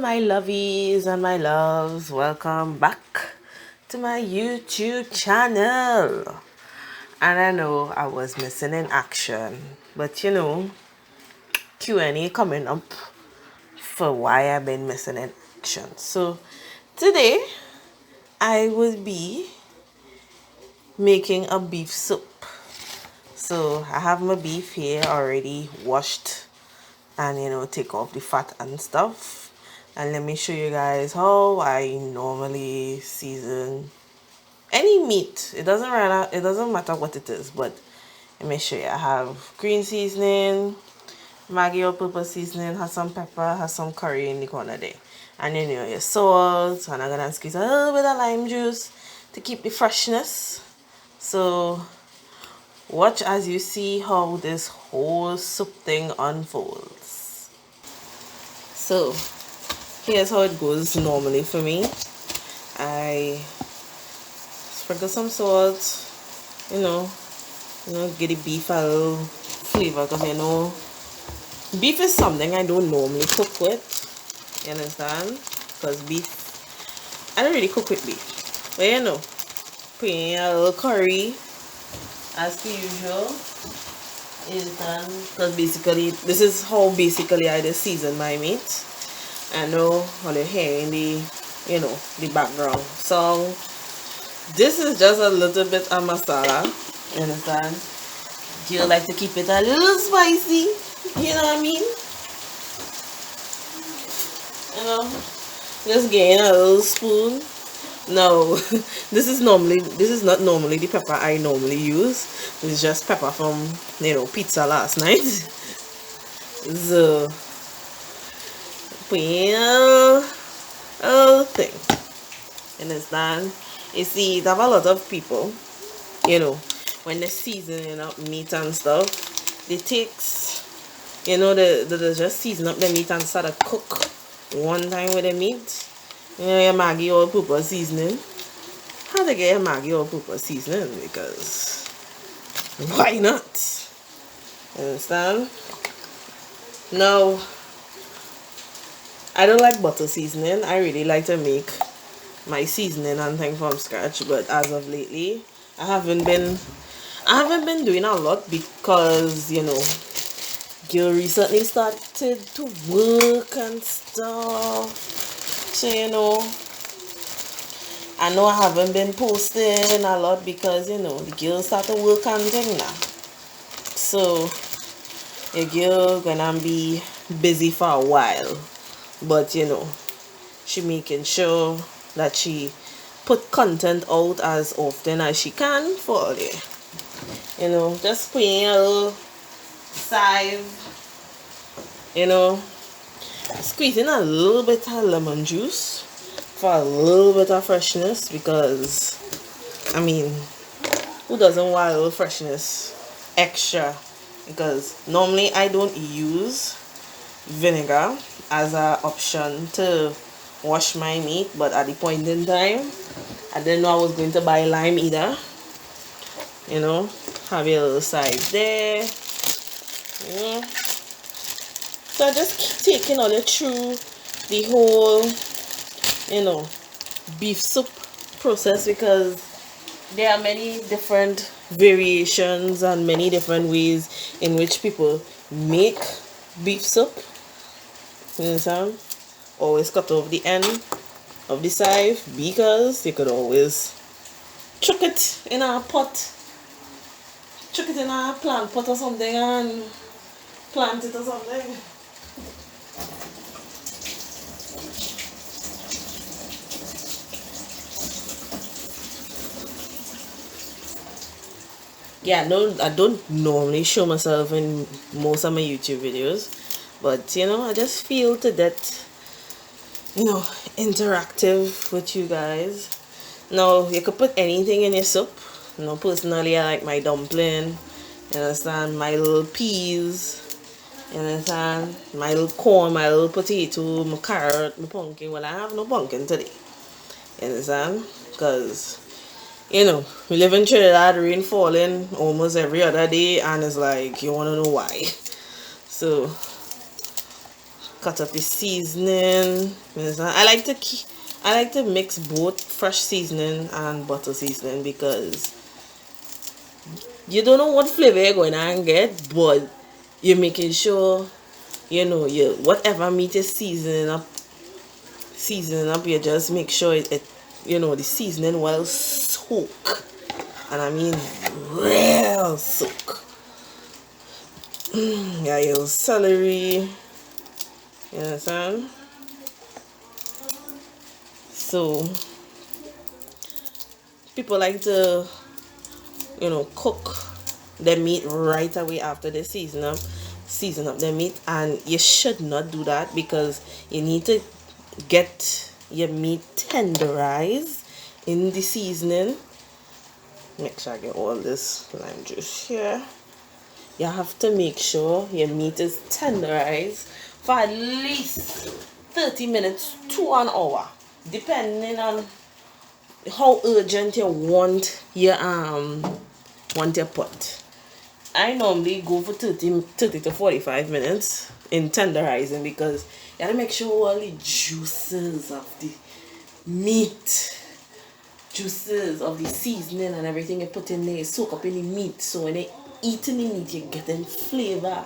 my lovies and my loves, welcome back to my YouTube channel. And I know I was missing in action, but you know, Q&A coming up for why I've been missing in action. So today I will be making a beef soup. So I have my beef here already washed and take off the fat and stuff. And let me show you guys how I normally season any meat. It doesn't matter what it is, but let me show you. I have green seasoning, Maggi all-purpose seasoning, has some pepper, has some curry in the corner there. And then your salt, and I'm gonna squeeze a little bit of lime juice to keep the freshness. So watch as you see how this whole soup thing unfolds. So here's how it goes normally for me. I sprinkle some salt, get the beef a little flavor, because beef is something I don't normally cook with. You understand? Because beef, I don't really cook with beef. But putting a little curry as per usual is done. Because basically, this is how I just season my meat. I know how you hear in the background song. This is just a little bit of masala. You understand? You like to keep it a little spicy. You know what I mean? Just getting a little spoon. No, this is not normally the pepper I normally use. It's just pepper from pizza last night. So well thing. Understand? You see, there have a lot of people, when they're seasoning up meat and stuff, they takes, they just season up the meat and start to cook one time with the meat. Your Maggi all-purpose seasoning. How to get your Maggi all-purpose seasoning? Because why not? Understand? Now, I don't like butter seasoning. I really like to make my seasoning and thing from scratch, but as of lately, I haven't been doing a lot because girl recently started to work and stuff. So I know I haven't been posting a lot because the girl started work and thing now. So your girl gonna be busy for a while. But she making sure that she put content out as often as she can for you. Just putting a little sieve, squeezing a little bit of lemon juice for a little bit of freshness, because who doesn't want a little freshness extra? Because normally I don't use vinegar as an option to wash my meat, but at the point in time I didn't know I was going to buy lime either. Have your little size there. So I just keep taking all you through the whole beef soup process, because there are many different variations and many different ways in which people make beef soup. You understand? Always cut off the end of the side, because you could always chuck it in a pot, chuck it in a plant pot or something and plant it or something. Yeah, no, I don't normally show myself in most of my YouTube videos, but I just feel to that interactive with you guys. Now, you could put anything in your soup. Personally, I like my dumpling, you understand, my little peas, you understand, my little corn, my little potato, my carrot, my pumpkin. Well, I have no pumpkin today, you understand, because we live in Trinidad, rain falling almost every other day, and it's like, you want to know why. So cut up the seasoning. I like to mix both fresh seasoning and butter seasoning because you don't know what flavor you're going to get, but you're making sure you know you whatever meat is seasoning up, you just make sure it you know the seasoning well soak, and I mean real soak. Yeah, your celery, you understand? So people like to cook the meat right away after they season up the meat, and you should not do that because you need to get your meat tenderized in the seasoning. Make sure I get all this lime juice here. You have to make sure your meat is tenderized for at least 30 minutes to an hour, depending on how urgent you want your pot. I normally go for 30 to 45 minutes in tenderizing because you gotta make sure all the juices of the meat, juices of the seasoning and everything you put in there soak up in the meat, so when you eating the meat you're getting flavor.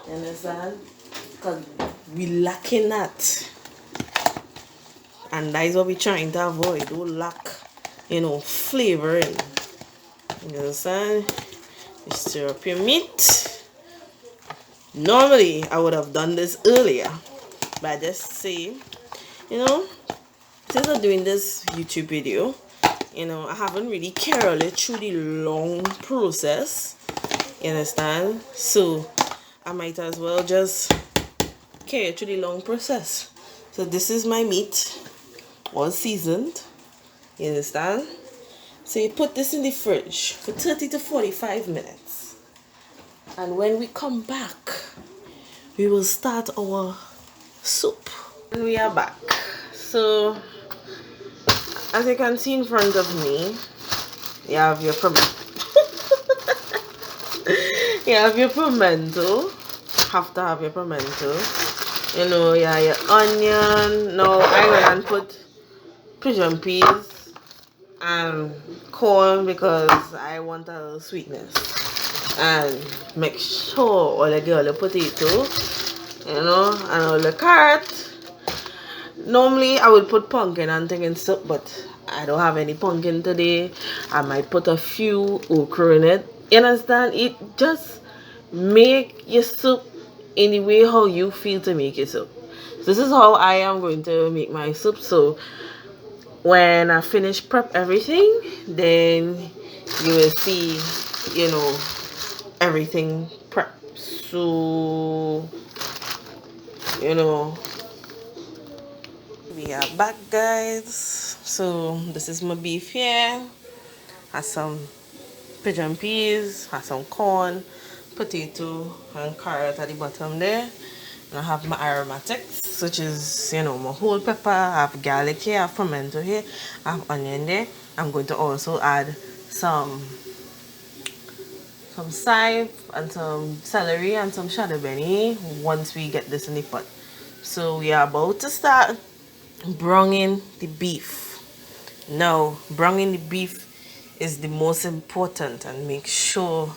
You understand? Because we lacking that, and that is what we're trying to avoid. Don't lack flavoring. You understand? You stir up your meat. Normally I would have done this earlier, but I just say, since I'm doing this YouTube video, I haven't really carried through the long process. You understand? So I might as well just carry through the long process. So this is my meat, all seasoned. You understand? So you put this in the fridge for 30 to 45 minutes. And when we come back, we will start our soup. And we are back. So as you can see in front of me, you have your you have your pimento. Have to have your pimento. Yeah, your onion. Now I'm gonna put pigeon peas and corn because I want a little sweetness. And make sure all the girl the potato, and all the carrot. Normally I would put pumpkin and thing in soup, but I don't have any pumpkin today. I might put a few okra in it. You understand? It just make your soup in the way how you feel to make your soup. So this is how I am going to make my soup. So when I finish prep everything, then you will see, everything prep. So we are back, guys. So this is my beef here. Has some pigeon peas, has some corn, potato and carrot at the bottom there. And I have my aromatics, which is my whole pepper. I have garlic here, I have pimento here, I have onion there. I'm going to also add some chive and some celery and some shadow benny once we get this in the pot. So we are about to start browning the beef. Now browning the beef is the most important, and make sure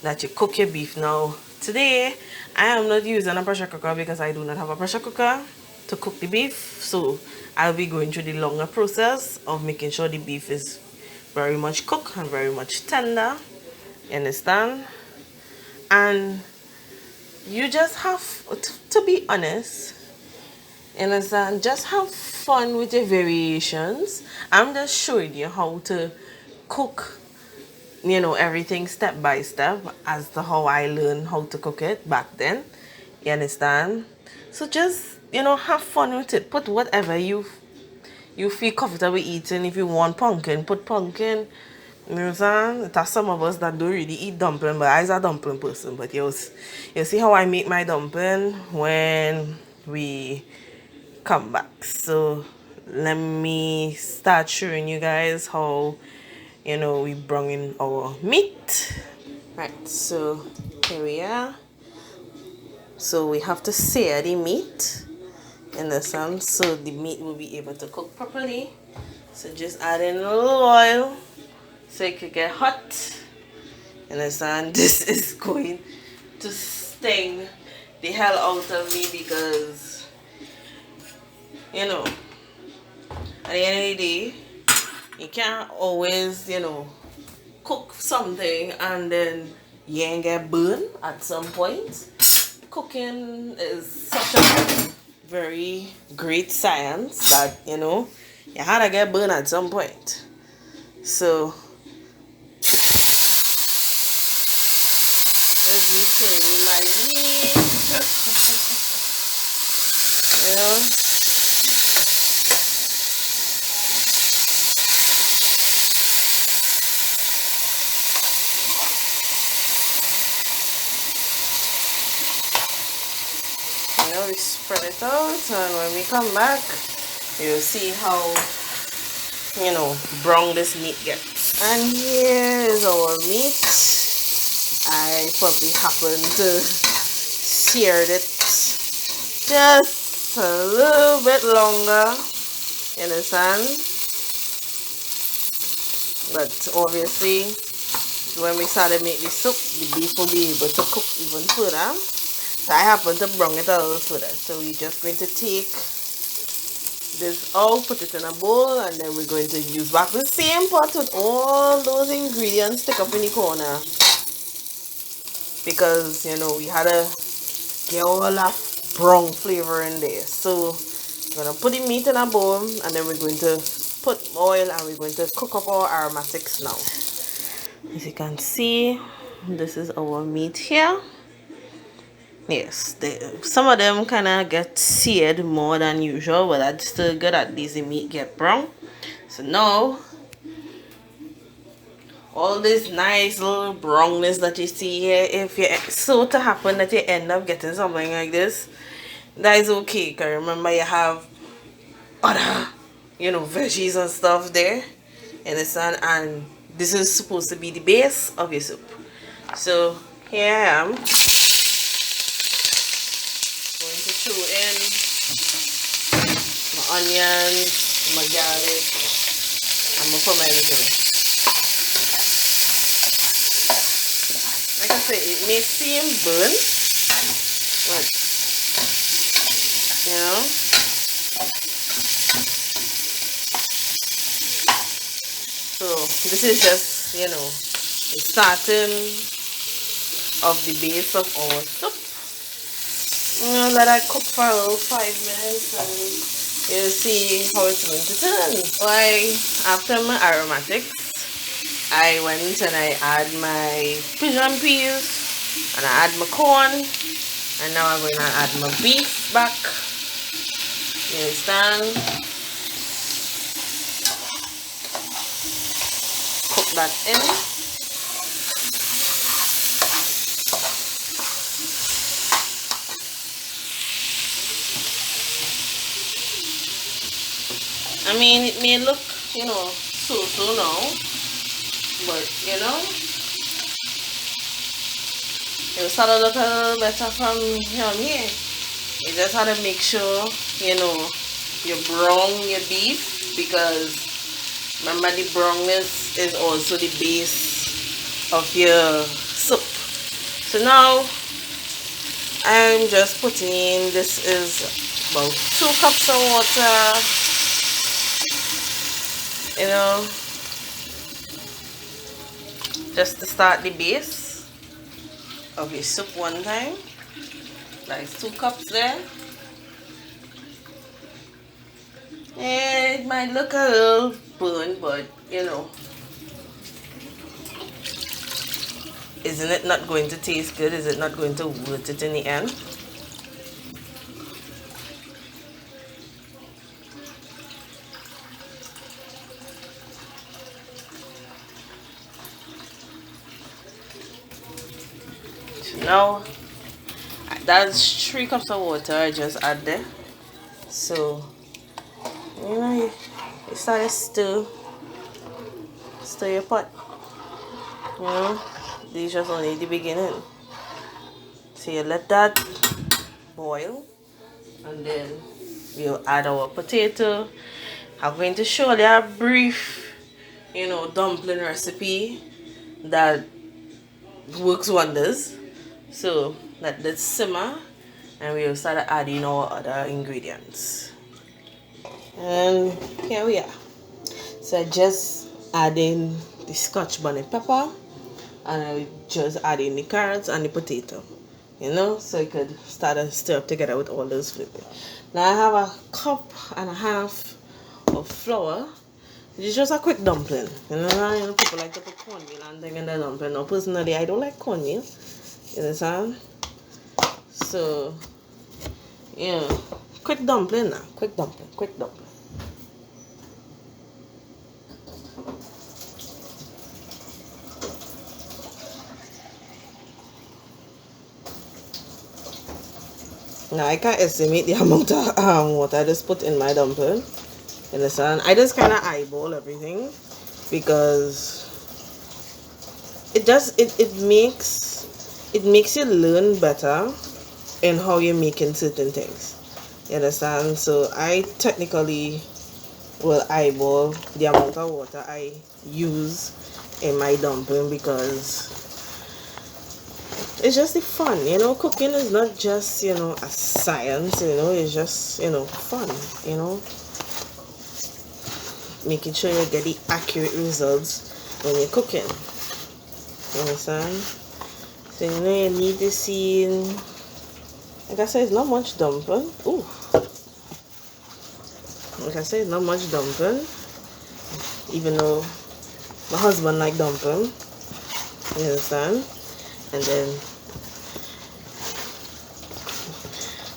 that you cook your beef. Now today I am not using a pressure cooker because I do not have a pressure cooker to cook the beef, so I'll be going through the longer process of making sure the beef is very much cooked and very much tender. You understand? And you just have to be honest. You understand? Just have fun with your variations. I'm just showing you how to cook everything step by step as to how I learned how to cook it back then. You understand? So just have fun with it. Put whatever you feel comfortable eating. If you want pumpkin, put pumpkin. You understand? There's some of us that don't really eat dumpling, but I'm a dumpling person. But you see how I make my dumpling when we come back. So let me start showing you guys how we bring in our meat. Right, so here we are. So we have to sear the meat in the sun so the meat will be able to cook properly. So just add in a little oil so it could get hot. In the sun, this is going to sting the hell out of me because, you know, at the end of the day, you can't always, cook something and then you ain't get burned at some point. Cooking is such a very great science that, you had to get burned at some point. So, let me turn my meat, you know. We spread it out, and when we come back, you'll see how, brown this meat gets. And here is our meat. I probably happen to sear it just a little bit longer, you understand? But obviously, when we start to make the soup, the beef will be able to cook even further. So I happen to bring it a little further. So we're just going to take this out, put it in a bowl, and then we're going to use back the same pot with all those ingredients stick up in the corner. Because, we had to get all that brown flavor in there. So we're going to put the meat in a bowl, and then we're going to put oil, and we're going to cook up our aromatics now. As you can see, this is our meat here. Yes, some of them kind of get seared more than usual, but that's still good. At least the meat get brown. So now, all this nice little brownness that you see here, if you so to happen that you end up getting something like this, that is okay. Because remember, you have other, veggies and stuff there in the sun, and this is supposed to be the base of your soup. So here I am. Going to throw in my onions, my garlic, and my tomato. Like I say, it may seem burnt, but so this is just, the starting of the base of our soup. Let that cook for about 5 minutes and you'll see how it's going to turn. Why, after my aromatics, I went and I add my pigeon peas and I add my corn, and now I'm going to add my beef back. You understand? Cook that in. I mean, it may look, so now, but, it'll start to look a little better from here. You just have to make sure, you brown your beef, because remember the brownness is also the base of your soup. So now, I'm just putting in, this is about 2 cups of water. Just to start the base of your soup one time. That's 2 cups there. And it might look a little burnt, but isn't it not going to taste good? Is it not going to worth it in the end? Now, that's 3 cups of water I just add there. So, you start to stir your pot. This is just only the beginning. So you let that boil, and then we'll add our potato. I'm going to show you a brief, dumpling recipe that works wonders. So let this simmer, and we'll start adding our other ingredients. And here we are. So just adding the scotch bonnet pepper, and I just adding the carrots and the potato, so it could start to stir up together with all those flavors. Now I have a cup and a half of flour. It's just a quick dumpling. People like to put cornmeal and thing in the dumpling. Now personally, I don't like cornmeal. You understand? So yeah, quick dumpling now. Quick dumpling. Quick dumpling. Now I can't estimate the amount of water I just put in my dumpling. You understand? I just kind of eyeball everything because it makes you learn better in how you're making certain things. You understand? So I technically will eyeball the amount of water I use in my dumpling because it's just the fun. Cooking is not just a science. It's just fun. Making sure you get the accurate results when you're cooking. You understand? So you need to see, like I said, it's not much dumpling. Ooh. Like I said, it's not much dumpling, even though my husband like dumpling. You understand? And then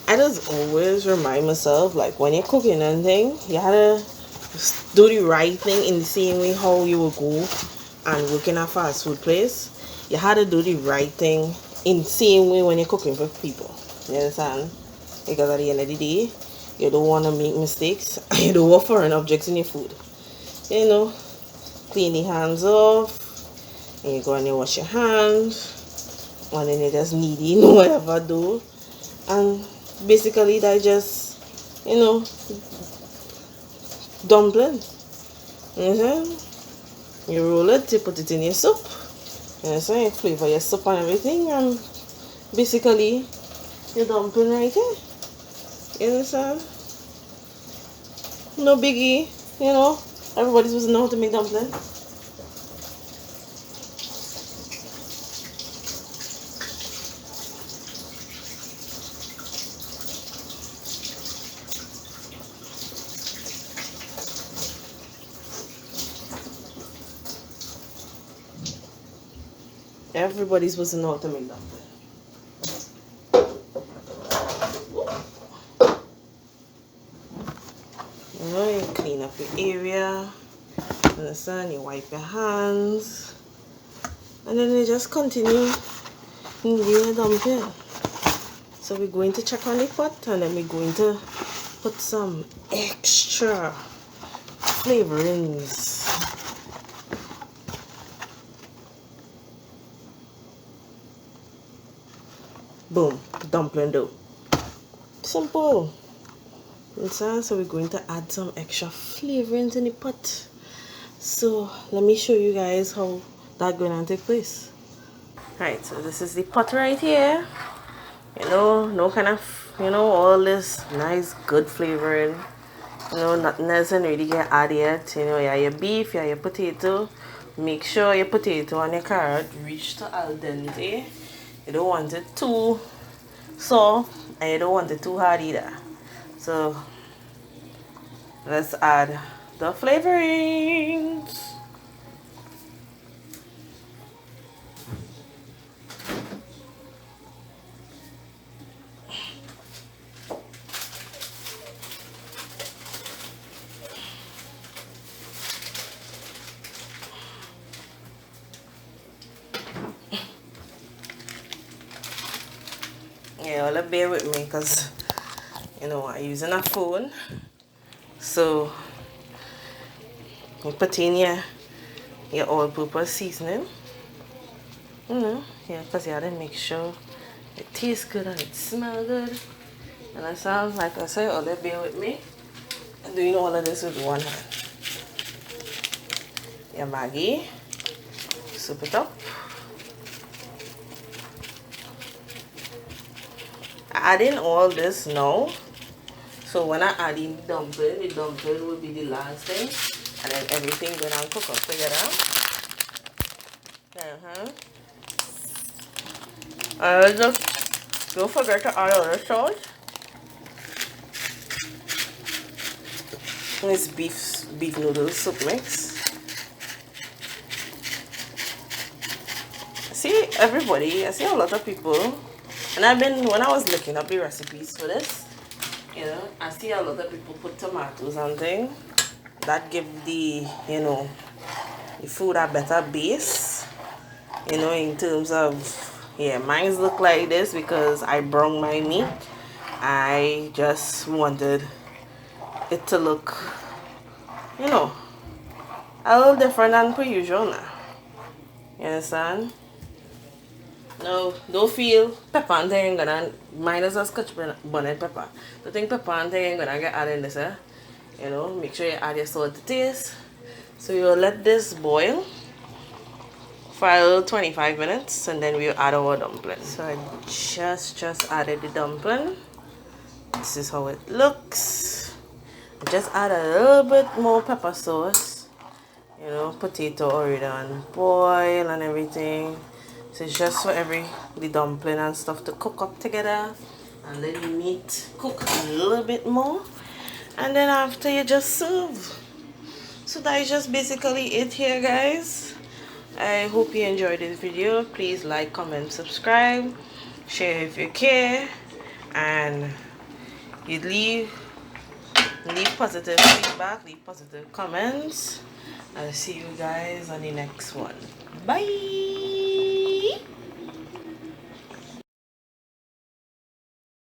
I just always remind myself, like, when you're cooking anything, you gotta do the right thing in the same way how you will go and work in a fast food place. You had to do the right thing in the same way when you're cooking for people. You understand? Because at the end of the day, you don't want to make mistakes. You don't want foreign objects in your food. Clean the hands off, and you go and you wash your hands, and then you just kneading whatever do, and basically that just dumpling. You roll it, you put it in your soup. You flavor your soup and everything, and basically your dumpling right here. You understand? No biggie. Everybody's supposed to know how to make dumpling. Everybody's supposed to know how to make dumpling. You clean up your area. Understand? You wipe your hands. And then you just continue kneading your dumpling. So we're going to check on the pot, and then we're going to put some extra flavorings. Boom, dumpling dough. Simple. So we're going to add some extra flavorings in the pot. So let me show you guys how that's going to take place. Right, so this is the pot right here. No kind of, all this nice good flavoring. Nothing else really get added yet. You have your beef, you have your potato. Make sure your potato and your carrot reach to al dente. You don't want it too soft, and you don't want it too hard either. So let's add the flavorings. Yeah, well, bear with me because I'm using a phone, so you put in your all-purpose seasoning. Yeah, because you have to make sure it tastes good and it smells good. And I sound like I say, oh, they bear with me. I'm doing all of this with one hand. Your Maggie, soup it up. I add in all this now. So when I add in the dumpling will be the last thing. And then everything gonna cook up together. And just don't forget to add other sauce. This beef noodles soup mix. See everybody, I see a lot of people, and when I was looking up the recipes for this, you know, I see a lot of people put tomatoes and things. That give the, you know, the food a better base, you know, in terms of, yeah, mine look like this because I browned my meat. I just wanted it to look, you know, a little different than per usual now. You understand? No, don't feel pepper and thing gonna minus a scotch bonnet pepper. The thing pepper and thing gonna get added in this, you know, make sure you add your salt to taste. So you'll let this boil for a little 25 minutes and then we'll add our dumpling. So I just added the dumpling. This is how it looks. Just add a little bit more pepper sauce. You know, potato already on boil and everything. So it's just for the dumpling and stuff to cook up together, and then the meat cook a little bit more, and then after you just serve. So that is just basically it here, guys. I hope you enjoyed this video. Please like, comment, subscribe, share if you care, and you leave positive feedback, leave positive comments. I'll see you guys on the next one. Bye.